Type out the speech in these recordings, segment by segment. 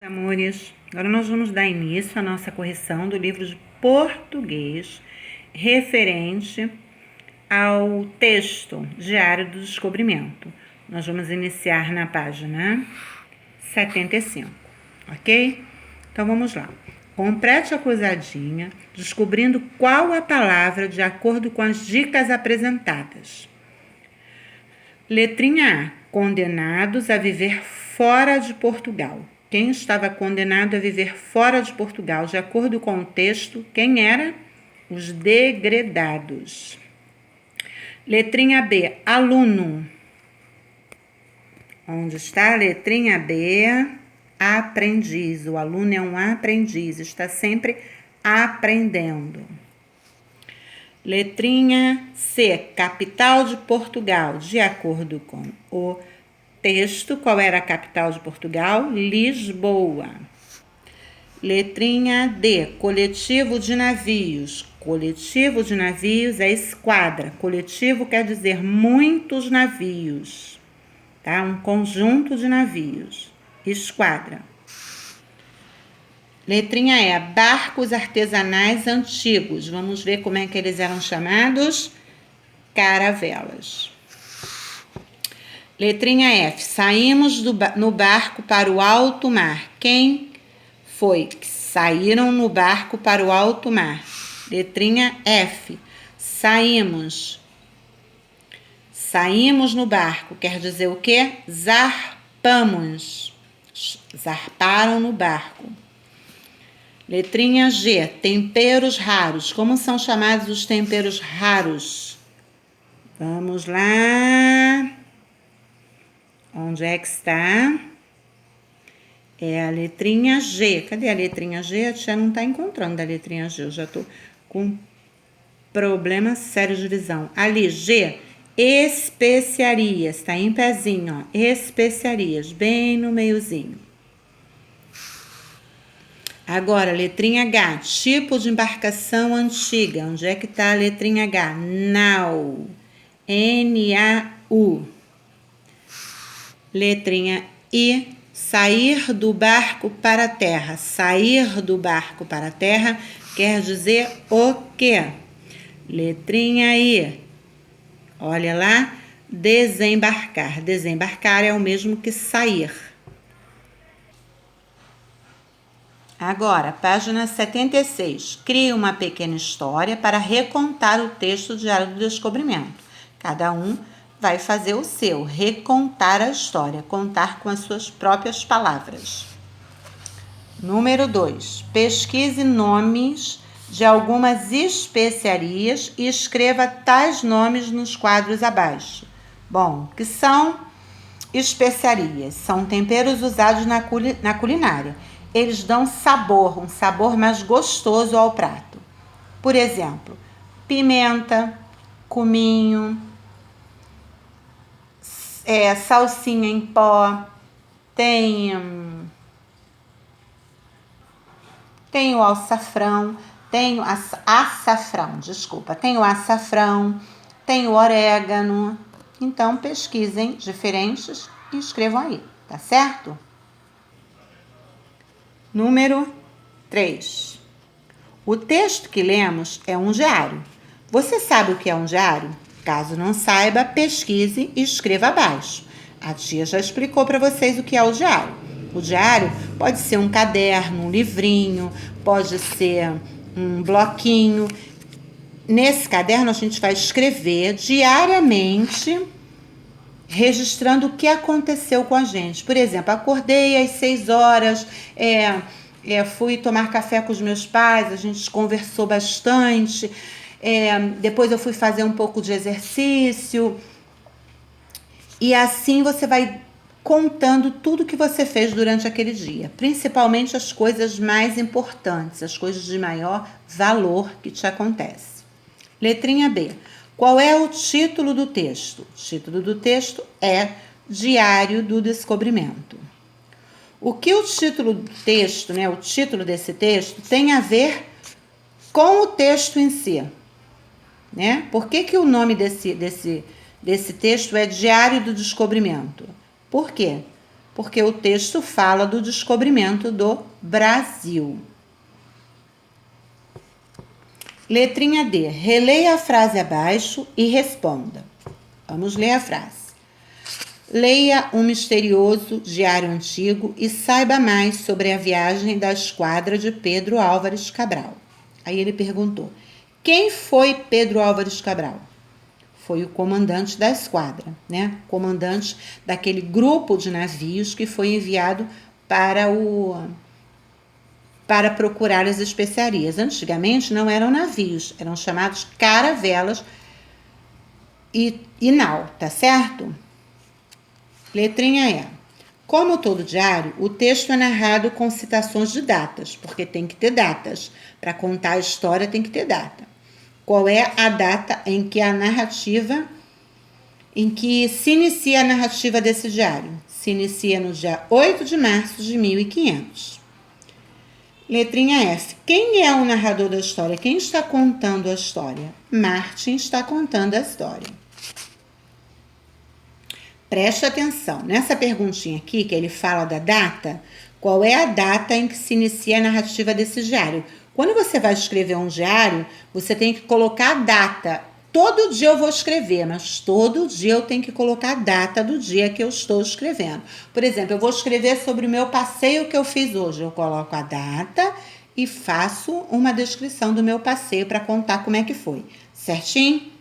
Amores, agora nós vamos dar início à nossa correção do livro de português referente ao texto Diário do Descobrimento. Nós vamos iniciar na página 75, ok? Então vamos lá. Complete a cruzadinha, descobrindo qual a palavra de acordo com as dicas apresentadas. Letrinha A. Condenados a viver fora de Portugal. Quem estava condenado a viver fora de Portugal? De acordo com o texto, quem era? Os degredados. Letrinha B. Aluno. Onde está a letrinha B? Aprendiz. O aluno é um aprendiz, está sempre aprendendo. Letrinha C. Capital de Portugal. De acordo com o texto, qual era a capital de Portugal? Lisboa. Letrinha D. Coletivo de navios. Coletivo de navios é esquadra. Coletivo quer dizer muitos navios, tá? Um conjunto de navios. Esquadra. Letrinha E. Barcos artesanais antigos. Vamos ver como é que eles eram chamados? Caravelas. Letrinha F. Saímos no barco para o alto mar. Quem foi que saíram no barco para o alto mar? Letrinha F. Saímos. Saímos no barco. Quer dizer o quê? Zarpamos. Zarparam no barco. Letrinha G. Temperos raros. Como são chamados os temperos raros? Vamos lá. Onde é que está? É a letrinha G. Cadê a letrinha G? A tia não está encontrando a letrinha G. Eu já estou com problema sério de visão. Ali, G. Especiarias. Está em pezinho, ó. Especiarias. Bem no meiozinho. Agora, letrinha H. Tipo de embarcação antiga. Onde é que está a letrinha H? Nau. N-A-U. Letrinha I. Sair do barco para a terra. Sair do barco para a terra quer dizer o quê? Letrinha I. Olha lá. Desembarcar. Desembarcar é o mesmo que sair. Agora, página 76. Crie uma pequena história para recontar o texto do Diário do Descobrimento. Cada um vai fazer o seu, recontar a história, contar com as suas próprias palavras. Número 2. Pesquise nomes de algumas especiarias e escreva tais nomes nos quadros abaixo. Bom, que são especiarias? São temperos usados na culinária. Eles dão sabor, um sabor mais gostoso ao prato. Por exemplo, pimenta, cominho, salsinha em pó, tem o açafrão, tem o açafrão, tem o orégano. Então, pesquisem diferentes e escrevam aí, tá certo? Número 3. O texto que lemos é um diário. Você sabe o que é um diário? Caso não saiba, pesquise e escreva abaixo. A tia já explicou para vocês o que é o diário. O diário pode ser um caderno, um livrinho, pode ser um bloquinho. Nesse caderno a gente vai escrever diariamente, registrando o que aconteceu com a gente. Por exemplo, acordei às 6 horas, fui tomar café com os meus pais, a gente conversou bastante. Depois eu fui fazer um pouco de exercício. E assim você vai contando tudo que você fez durante aquele dia. Principalmente as coisas mais importantes, as coisas de maior valor que te acontecem. Letrinha B. Qual é o título do texto? O título do texto é Diário do Descobrimento. O que o título do texto, o título desse texto, tem a ver com o texto em si? Por que o nome desse texto é Diário do Descobrimento? Por quê? porque o texto fala do descobrimento do Brasil. Letrinha D. Releia a frase abaixo e responda. Vamos ler a frase. Leia um misterioso diário antigo e saiba mais sobre a viagem da esquadra de Pedro Álvares Cabral. Aí ele perguntou, quem foi Pedro Álvares Cabral? Foi o comandante da esquadra, né? Comandante daquele grupo de navios que foi enviado para procurar as especiarias. Antigamente não eram navios, eram chamados caravelas e nau, tá certo? Letrinha E. Como todo diário, o texto é narrado com citações de datas, porque tem que ter datas. Para contar a história tem que ter data. Qual é a data em que se inicia a narrativa desse diário? Se inicia no dia 8 de março de 1500. Letrinha F. Quem é o narrador da história? Quem está contando a história? Martin está contando a história. Preste atenção, nessa perguntinha aqui, que ele fala da data, qual é a data em que se inicia a narrativa desse diário? Quando você vai escrever um diário, você tem que colocar a data. Todo dia eu vou escrever, mas todo dia eu tenho que colocar a data do dia que eu estou escrevendo. Por exemplo, eu vou escrever sobre o meu passeio que eu fiz hoje. Eu coloco a data e faço uma descrição do meu passeio para contar como é que foi. Certinho?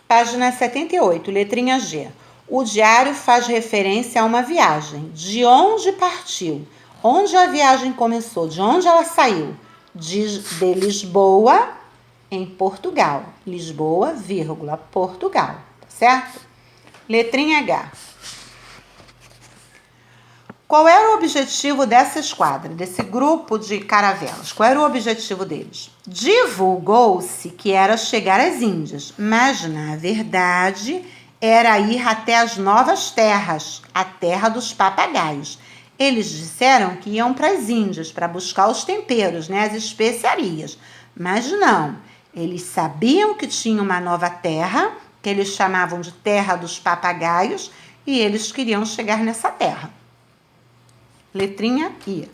Página 78, letrinha G. O diário faz referência a uma viagem. De onde partiu? Onde a viagem começou? De onde ela saiu? De Lisboa, em Portugal. Lisboa, vírgula, Portugal. Tá certo? Letrinha H. Qual era o objetivo dessa esquadra, desse grupo de caravelas? Qual era o objetivo deles? Divulgou-se que era chegar às Índias, mas, na verdade, era ir até as novas terras, a terra dos papagaios. Eles disseram que iam para as Índias para buscar os temperos, né, as especiarias. Mas não, eles sabiam que tinha uma nova terra, que eles chamavam de terra dos papagaios, e eles queriam chegar nessa terra. Letrinha I.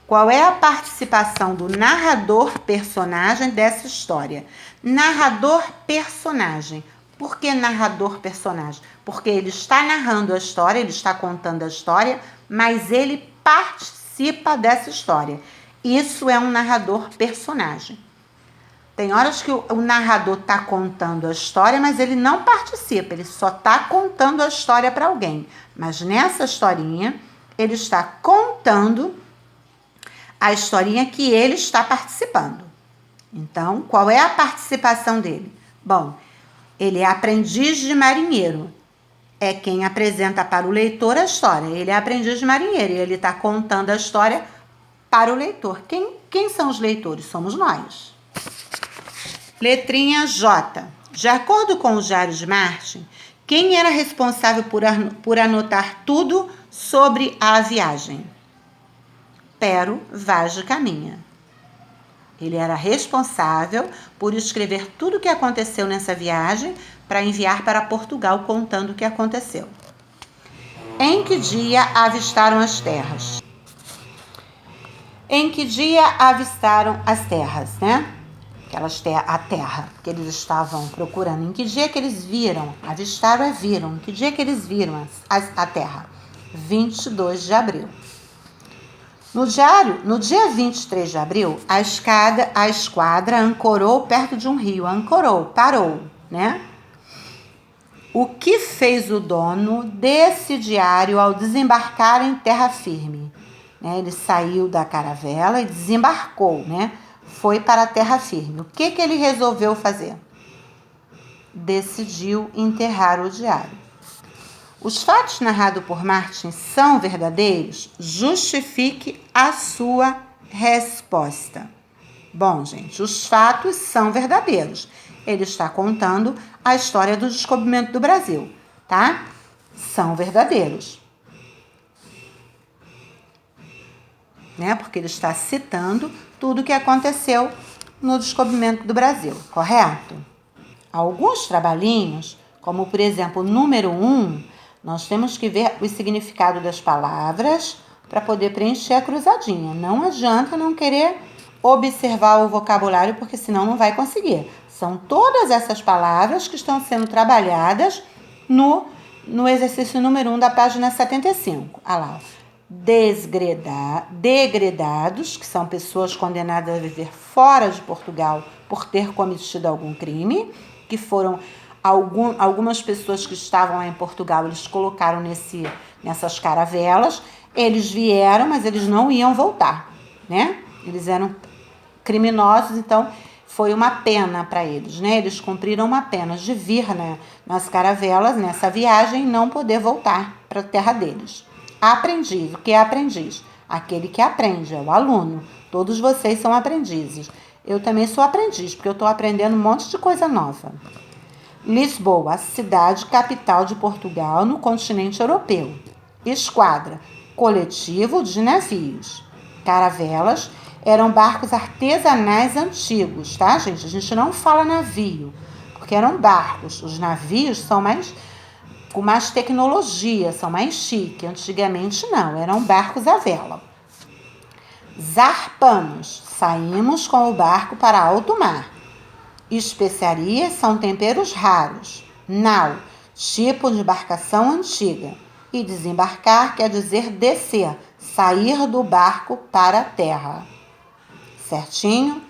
Qual é a participação do narrador-personagem dessa história? Narrador-personagem. Por que narrador-personagem? Porque ele está narrando a história, ele está contando a história, mas ele participa dessa história. Isso é um narrador-personagem. Tem horas que o narrador está contando a história, mas ele não participa, ele só está contando a história para alguém. Mas nessa historinha, ele está contando a historinha que ele está participando. Então, qual é a participação dele? Bom, ele é aprendiz de marinheiro. É quem apresenta para o leitor a história. Ele é aprendiz de marinheiro e ele está contando a história para o leitor. Quem são os leitores? Somos nós. Letrinha J. De acordo com o diário de Martin, quem era responsável por anotar tudo sobre a viagem? Pero Vaz de Caminha. Ele era responsável por escrever tudo o que aconteceu nessa viagem para enviar para Portugal contando o que aconteceu. Em que dia avistaram as terras? Em que dia avistaram as terras, né? A terra que eles estavam procurando. Em que dia que eles viram? Avistaram é viram. Em que dia que eles viram a terra? 22 de abril. No dia 23 de abril, a esquadra ancorou perto de um rio. Parou, né? O que fez o dono desse diário ao desembarcar em terra firme? Né? Ele saiu da caravela e desembarcou, né? Foi para a terra firme. O que ele resolveu fazer? Decidiu enterrar o diário. Os fatos narrados por Martin são verdadeiros? Justifique a sua resposta. Bom, gente, os fatos são verdadeiros. Ele está contando a história do descobrimento do Brasil, tá? São verdadeiros. Né? Porque ele está citando tudo o que aconteceu no descobrimento do Brasil, correto? Alguns trabalhinhos, como por exemplo o número 1, Nós temos que ver o significado das palavras para poder preencher a cruzadinha. Não adianta não querer observar o vocabulário, porque senão não vai conseguir. São todas essas palavras que estão sendo trabalhadas no exercício número 1 da página 75. Olha lá. Degredados, que são pessoas condenadas a viver fora de Portugal por ter cometido algum crime, que foram algumas pessoas que estavam lá em Portugal, eles colocaram nessas caravelas. Eles vieram, mas eles não iam voltar, né? Eles eram criminosos, então foi uma pena para eles, né? Eles cumpriram uma pena de vir nas caravelas, nessa viagem, e não poder voltar para a terra deles. Aprendiz. O que é aprendiz? Aquele que aprende, é o aluno. Todos vocês são aprendizes. Eu também sou aprendiz, porque eu estou aprendendo um monte de coisa nova. Lisboa, cidade capital de Portugal, no continente europeu. Esquadra, coletivo de navios. Caravelas eram barcos artesanais antigos, tá, gente? A gente não fala navio, porque eram barcos. Os navios são com mais tecnologia, são mais chique. Antigamente não, eram barcos à vela. Zarpamos, saímos com o barco para alto mar. Especiarias são temperos raros. Nau, tipo de embarcação antiga. E desembarcar quer dizer descer, sair do barco para a terra. Certinho?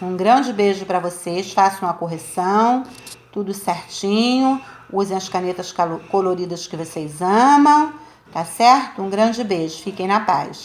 Um grande beijo para vocês, façam a correção, tudo certinho. Usem as canetas coloridas que vocês amam, tá certo? Um grande beijo, fiquem na paz.